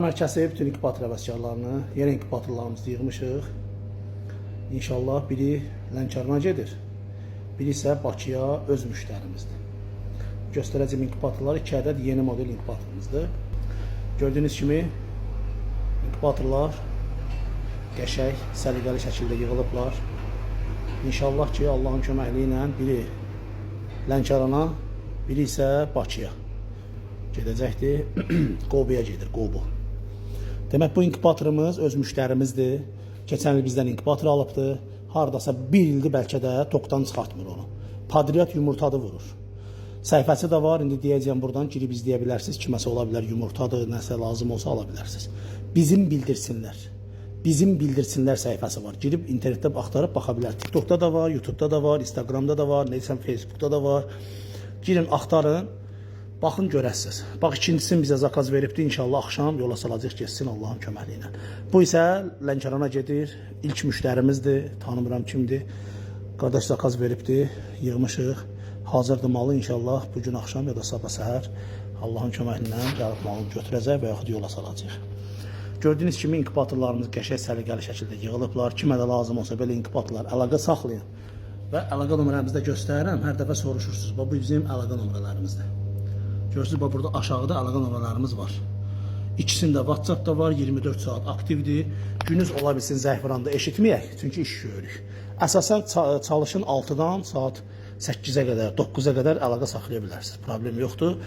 Mərkəzi bütün inkubator həvəskarlarını, yeni inkubatorlarımızı yığmışıq. İnşallah biri Lənkərana gedir, biri isə Bakıya öz müştərimizdir. Göstərəcəm inkubatorlar 2 ədəd yeni model inkubatorumuzdur. Gördüyünüz kimi inkubatorlar qəşəng, səliqəli şəkildə yığılıblar. İnşallah ki, Allahın köməkliyi ilə biri Lənkərana, biri isə Bakıya gedəcəkdir. Qobuya gedir, Qobu. Demək, bu inkubatorumuz öz müştərimizdir. Keçən il bizdən inkubator alıbdır. Hardasa 1 ildir bəlkə də tokdan çıxartmır onu. Padriat yumurtadı vurur. Səhifəsi də var. İndi deyəcəyəm, buradan girib izləyə bilərsiniz. Kiməsə ola bilər yumurtadır, nəsə lazım olsa ala bilərsiniz. Bizim bildirsinlər. Bizim bildirsinlər səhifəsi var. Girib internetdə axtarıb baxa bilər. TikTokda da var, YouTube'da da var, Instagramda da var, neysə Facebookda da var. Girin, axtarın. Baxın, görəsiniz. Bax, ikincisini bizə zakaz veribdir. İnşallah axşam yola salacaq, geçsin Allahın köməkliyi ilə. Bu isə Lənkərana gedir. İlk müştərimizdir. Tanımıram kimdir. Qardaş zakaz veribdir. Yığmışıq. Hazırdır malı inşallah. Bugün axşam ya da sabah səhər Allahın köməkliyi ilə gəlib malını götürəcək və yaxud yola salacaq. Gördüyünüz kimi inkubatorlarımız qəşəng səliqəli şəkildə yığılıblar. Kimə də lazım olsa belə inkubatorlar əlaqə saxlayın. Və əlaqə nömrəmizi də göstərirəm. Hər dəfə soruşursunuz. Bu bizim əlaqə nömrələrimizdir. Görürsünüz, burada aşağıda əlaqə nömrələrimiz var. İkisində WhatsApp da var, 24 saat aktivdir. Günüz ola bilsin zəhviranda eşitməyək, çünki iş görürük. Əsasən çalışın 6-dan saat 8-ə qədər, 9-a qədər əlaqə saxlaya bilərsiniz. Problem yoxdur.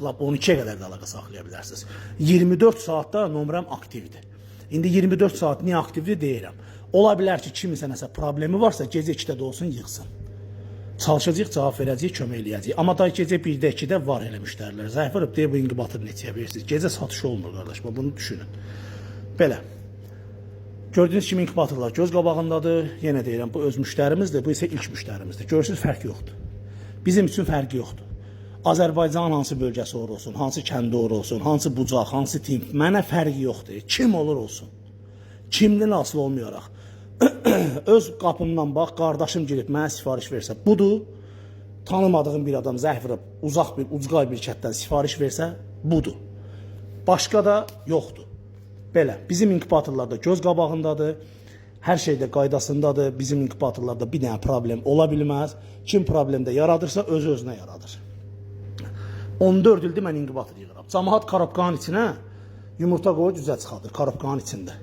Lap 12-yə qədər də əlaqə saxlaya bilərsiniz. 24 saatda nömrəm aktivdir. İndi 24 saat niyə aktivdir deyirəm. Ola bilər ki, kimisə nəsə problemi varsa, gecə 2-də də olsun yığsın. Çalışacaq, cavab verəcək, kömək eləyəcək. Amma da gecə 1-də 2-də var elə müştərilər. Zəif vurub deyə bu inkubator neçəyə verirsiniz. Gecə satışı olmur qardaş. Bunu düşünün. Belə. Gördüyünüz kimi inkubatorlar göz qabağındadır. Yenə deyirəm, bu öz müştərimizdir. Bu isə ilk müştərimizdir. Görürsünüz, fərq yoxdur. Bizim üçün fərqi yoxdur. Azərbaycanın hansı bölgəsi olsun, hansı kəndi olsun, hansı bucaq, hansı timp. Mənə fərqi yoxdur. Kim olur olsun. Kimdən asılı olmayaraq. Öz qapımdan bax, qardaşım girib mənə sifariş versə, budur. Tanımadığım bir adam zəh vurub, uzaq bir, ucqay bir kətdən sifariş versə, budur. Başqa da yoxdur. Belə, bizim inkubatorlarda göz qabağındadır. Hər şeydə qaydasındadır. Bizim inkubatorlarda bir dənə problem ola bilməz. Kim problemdə yaradırsa, öz-özünə yaradır. 14 ildir mən inkubator yığıram. Cəmaət korobkanın içinə yumurta qoyur, düzə çıxardır, korobkanın içində.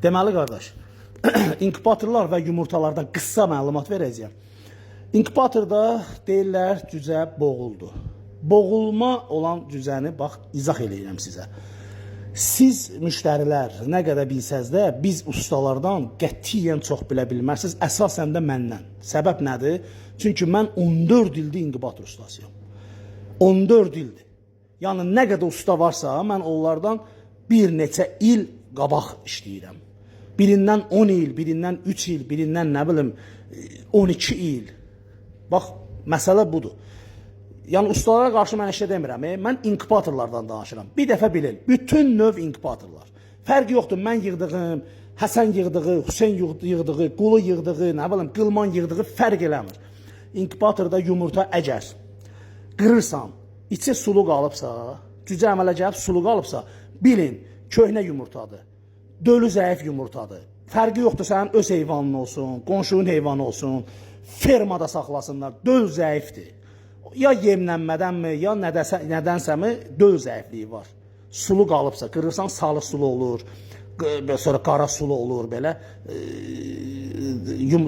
Deməli, qardaş, inkubatorlar və yumurtalardan qısa məlumat verəcəyəm. İnkubatorda deyirlər cücə boğuldu. Boğulma olan cüzəni, bax, izah eləyirəm sizə. Siz müştərilər nə qədər bilsəz də, biz ustalardan qətiyyən çox bilə bilmərsiniz, əsasən də məndən. Səbəb nədir? Çünki mən 14 ildir inkubator ustasıyam. 14 ildir. Yəni, nə qədər usta varsa, mən onlardan bir neçə il qabaq işləyirəm. Birindən 10 il, birindən 3 il, birindən nə bilim 12 il. Bax, məsələ budur. Yəni, ustalara qarşı mən işə demirəm. Mən inkubatorlardan danışıram. Bir dəfə bilin, bütün növ inkubatorlar. Fərq yoxdur, mən yığdığım, Həsən yığdığı, Hüseyin yığdığı, Qulu yığdığı, nə bilim, Qılman yığdığı fərq eləmir. İnkubatorda yumurta əgər qırırsan, içi sulu qalıbsa, cücə əmələ gəlib sulu qalıbsa, bilin, köhnə yumurtadır. Dölü zəif yumurtadır. Fərqi yoxdur, sənin öz heyvanın olsun, qonşunun heyvanı olsun, fermada saxlasınlar, döl zəifdir. Ya yemlənmədənmi, ya nədənsəmi döl zəifliyi var. Sulu qalıbsa, qırırsan salı sulu olur, sonra qara sulu olur, belə.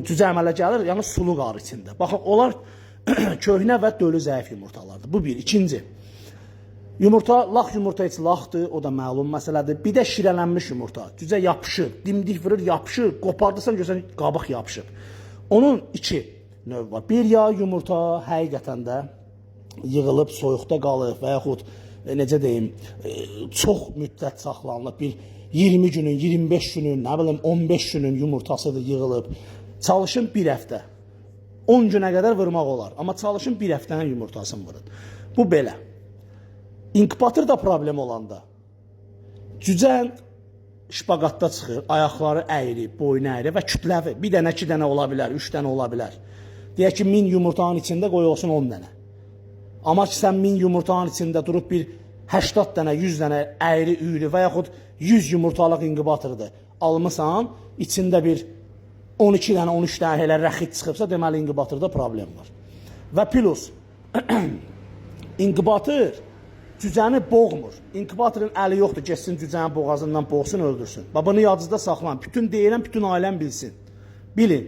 Cücə əmələ gəlir, yəni sulu qarı içində. Baxın, onlar köhnə və dölü zəif yumurtalardır. Bu bir. İkinci. Yumurta, lax yumurta heç laxdır, o da məlum məsələdir. Bir də şirələnmiş yumurta. Cücə yapışır, dimdik vurur, yapışır, qopardırsan görsən qabıq yapışır. Onun 2 növ var. Bir ya yumurta həqiqətən də yığılıb, soyuqda qalıb və yaxud, necə deyim, çox müddət saxlanılıb. Bir 20 günün, 25 günün, nə bilim 15 günün yumurtasıdır yığılıb. Çalışın bir həftə. 10 günə qədər vurmaq olar. Amma çalışın bir həftənin yumurtasını vurun. Bu belə. İnkubator da problem olanda, cücən şpaqatda çıxır, ayaqları əyri, boynu əyri və kütləvi. Bir dənə, 2 dənə ola bilər, 3 dənə ola bilər. Deyək ki, 1000 yumurtanın içində qoy olsun 10 dənə. Amma ki, sən 1000 yumurtanın içində durub bir 80 dənə, 100 dənə əyri, üyrü və yaxud 100 yumurtalıq inkubatordur. Almısan, içində bir 12 dənə, 13 dənə elə rəxit çıxıbsa, deməli inkubatorda problem var. Və plus, inkubator cücəni boğmur. İnkubatorun əli yoxdur, geçsin cücənin boğazından boğsun, öldürsün. Bunu yadınızda saxlayın. Bütün deyirəm, bütün ailəm bilsin. Bilin.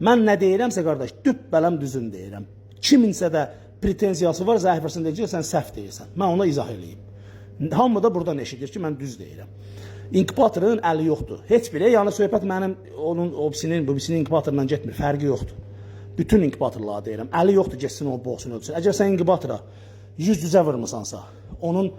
Mən nə deyirəmsə, qardaş, düp bələm düzün deyirəm. Kiminsə də pretenziyası var, zəhvərsın deyəcək, sən səhv deyirsən. Mən ona izah eləyim. Hamı da buradan eşidir ki, mən düz deyirəm. İnkubatorun əli yoxdur. Heç biri, yəni söhbət mənim onun obisinin, bubisinin inkubatorundan getmir, fərqi yoxdur. Bütün inkubatorlara deyirəm, əli yoxdur, geçsin o boğsun, öldürsün. Əgər sən inkubatora 100 cücə vurmusansa, onun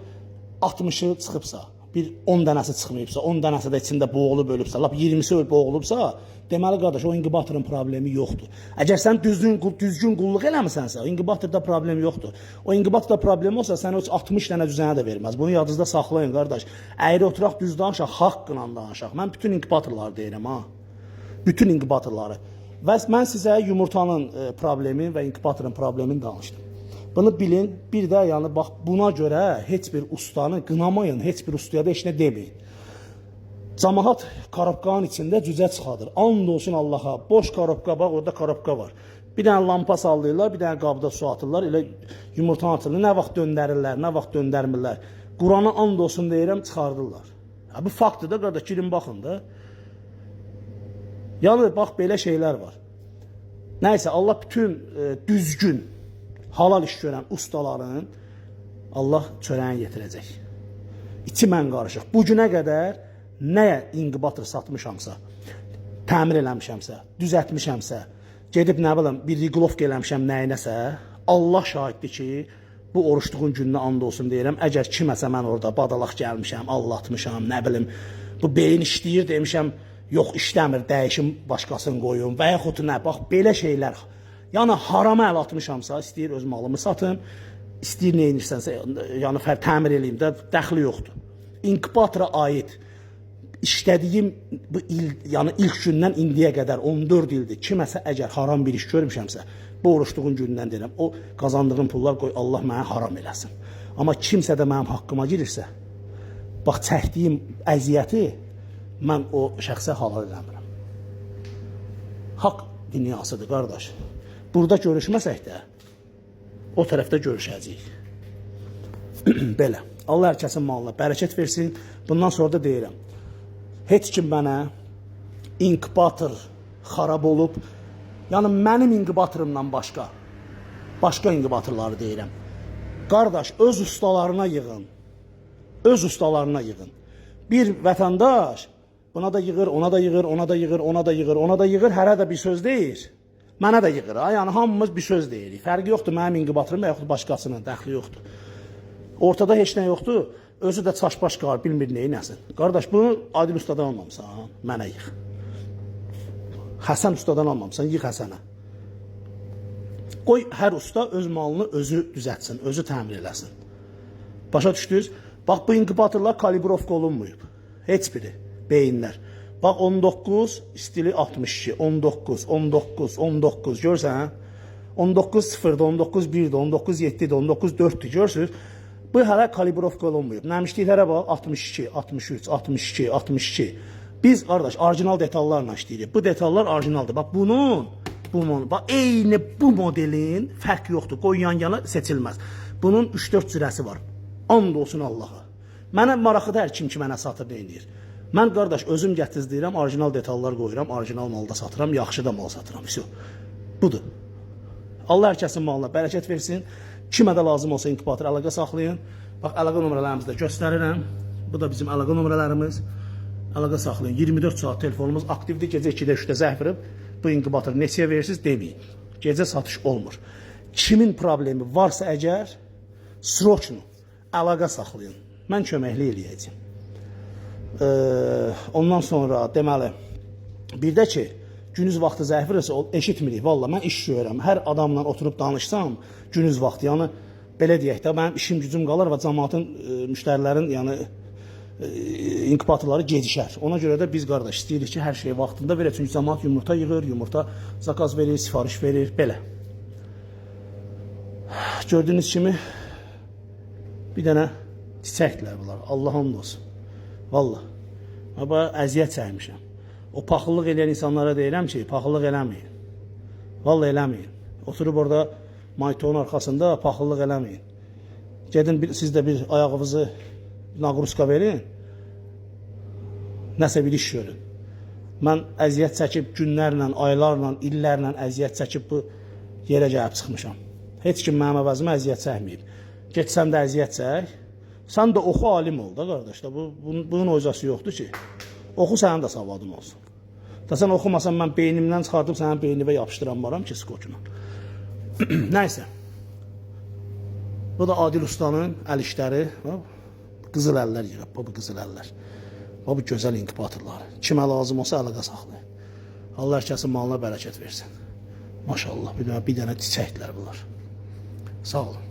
60'ı çıxıbsa, bir 10 dənəsi çıxmayıbsa, 10 dənəsi də içində boğulub ölübsə, lap 20'si boğulubsa, deməli qardaş, o inkubatorun problemi yoxdur. Əgər sən düzgün qulluq eləmisənsə, o inkubatorda problem yoxdur. O inkubatorda problem olsa, sən 60 dənə cüzənə də verməz. Bunu yadınızda saxlayın qardaş. Əyri oturaq, düz danışaq, haqqla danışaq. Mən bütün inkubatorları deyirəm, ha. Bütün inkubatorları. Və mən sizə yumurtanın problemi və inkubatorun problemini danışdım. Bunu bilin, bir də yəni bax buna görə heç bir ustanı qınamayın, heç bir ustaya da heç nə deməyin. Camaat korobkanın içində cücə çıxardır. And olsun Allaha, boş korobka, bax orada korobka var. Bir dənə lampa sallayırlar, bir dənə qabda su atırlar, elə yumurtanı atırlar. Nə vaxt döndərirlər, nə vaxt döndərmirlər. Qurana and olsun deyirəm, çıxardırlar. Bu faktdır da qardaş, girin baxın da. Yəni bax belə şeylər var. Nəysə, Allah bütün düzgün halal iş görən ustaların Allah çörəyin yetirəcək. İçi mən qarışıq. Bu günə qədər nəyə inkubator satmışamsa, təmir eləmişəmsə, düzəltmişəmsə, gedib nə bilim bir riglovka eləmişəm nəyinəsə, Allah şahiddir ki, bu oruçluğun gününə and olsun deyirəm. Əgər kiməsə mən orada badalaq gəlmişəm, allatmışam, nə bilim, bu beyin işləyir demişəm, yox işləmir, dəyişim başqasını qoyun və yaxud nə, bax belə şeylər. Yəni harama əl atmışamsa, istəyir öz malımı satım, istəyir nə edirsənsə, yəni təmir eləyim də, dəxli yoxdur. İnkubatora aid işlədiyim bu il, yəni ilk gündən indiyə qədər 14 ildir. Kiməsə əgər haram bir iş görmüşəmsə, bu oruçluğun günündən deyirəm, o qazandığım pullar qoy Allah mənə haram eləsin. Amma kimsə də mənim haqqıma girirsə, bax çəkdiyim əziyyəti mən o şəxsə halal eləmirəm. Haqq dünyasıdır, qardaş. Burada görüşməsək də, o tərəfdə görüşəcəyik. Belə. Allah hər kəsin malına bərəkət versin. Bundan sonra da deyirəm, heç kim mənə inkubator xarab olub, yəni mənim inkubatorumdan başqa inkubatorları deyirəm. Qardaş, öz ustalarına yığın. Öz ustalarına yığın. Bir vətəndaş buna da yığır, ona da yığır, ona da yığır, ona da yığır, ona da yığır, hərə də bir söz deyir. Mənə də yığır, yəni hamımız bir söz deyirik. Fərqi yoxdur, mənim inkubatorum və yaxud başqasının, dəxli yoxdur. Ortada heç nə yoxdur, özü də çaşbaş qalır, bilmir neyi nəsin. Qardaş, bunu Adil ustadan almamısan, mənə yığ. Həsən ustadan almamısan, yığ Həsənə. Qoy hər usta öz malını özü düzətsin, özü təmir eləsin. Başa düşdünüz? Bax, bu inkubatorlar kalibrovka olunmuyub. Heç biri, beyinlər. Bax 19, stili 62, 19, 19, 19, görürsən? 19 0'da, 19 1'də, 19 7'də, 19 4'dür, görürsünüz? Bu hələ kalibrovka olunmuyub. Nəmişliklərə bax, 62, 63, 62, 62. Biz, qardaş, orijinal detallarla işləyirik. Bu detallar orijinaldır. Bax, bax, eyni bu modelin fərq yoxdur. Qoy yan-yana seçilməz. Bunun 3-4 cürəsi var. And olsun Allaha. Mənə maraqlıdır hər kim ki mənə satır deyir. Mən qardaş özüm gətirdiyirəm, orijinal detallar qoyuram, orijinal malda satıram, yaxşı da mal satıram. Budur. Allah hər kəsin malına bərəkət versin. Kimə də lazım olsa inkubator əlaqə saxlayın. Bax, əlaqə nömrələrimizi də göstərirəm. Bu da bizim əlaqə nömrələrimiz. Əlaqə saxlayın. 24 saat telefonumuz aktivdir. Gecə 2-də 3-də zəng verib bu inkubatoru neçəyə verirsiniz deməyin. Gecə satış olmur. Kimin problemi varsa əgər, sroçnu əlaqə saxlayın. Mən köməkli eləyəcəm. Ondan sonra deməli, bir də ki, günüz vaxtı zəng verirsə, eşitmirik. Valla, mən iş görürəm. Hər adamla oturub danışsam, günüz vaxtı, yəni, belə deyək də, mənim işim gücüm qalır və cəmaatın, müştərilərin, yəni, inkubatorları gecişər. Ona görə də biz, qardaş, istəyirik ki, hər şey vaxtında verək. Çünki cəmaat yumurta yığır, yumurta zakaz verir, sifariş verir, belə. Gördüyünüz kimi, bir dənə Çiçəklər bunlar. Allah hamd olsun. Vallah. Amma əziyyət çəkmişəm. O paxıllıq edən insanlara deyirəm ki, paxıllıq eləməyin. Vallah eləməyin. Oturub orada maytonun arxasında paxıllıq eləməyin. Gedin siz də bir ayağınızı naqruska verin. Nəsə bir iş görün. Mən əziyyət çəkib günlərlə, aylarla, illərlə əziyyət çəkib bu yerə gəlib çıxmışam. Heç kim mənim əvəzimə əziyyət çəkməyib. Getsən də əziyyət çək. Sən də oxu, alim ol da qardaş. Bunun oycası yoxdur ki. Oxu, sənin də savadın olsun. Da sən oxumasan, mən beynimdən çıxardım, sənin beynivə yapışdıranmaram ki, skokuna. Nəysə. Bu da Adil Ustanın əl işləri. Qızıl əllər yığıb, bu qızıl əllər. Bu gözəl inkubatorlar. Kimə lazım olsa əlaqə saxlayın. Allah hər kəsin malına bərəkət versin. Maşallah, bir dənə çiçəklər bunlar. Sağ olun.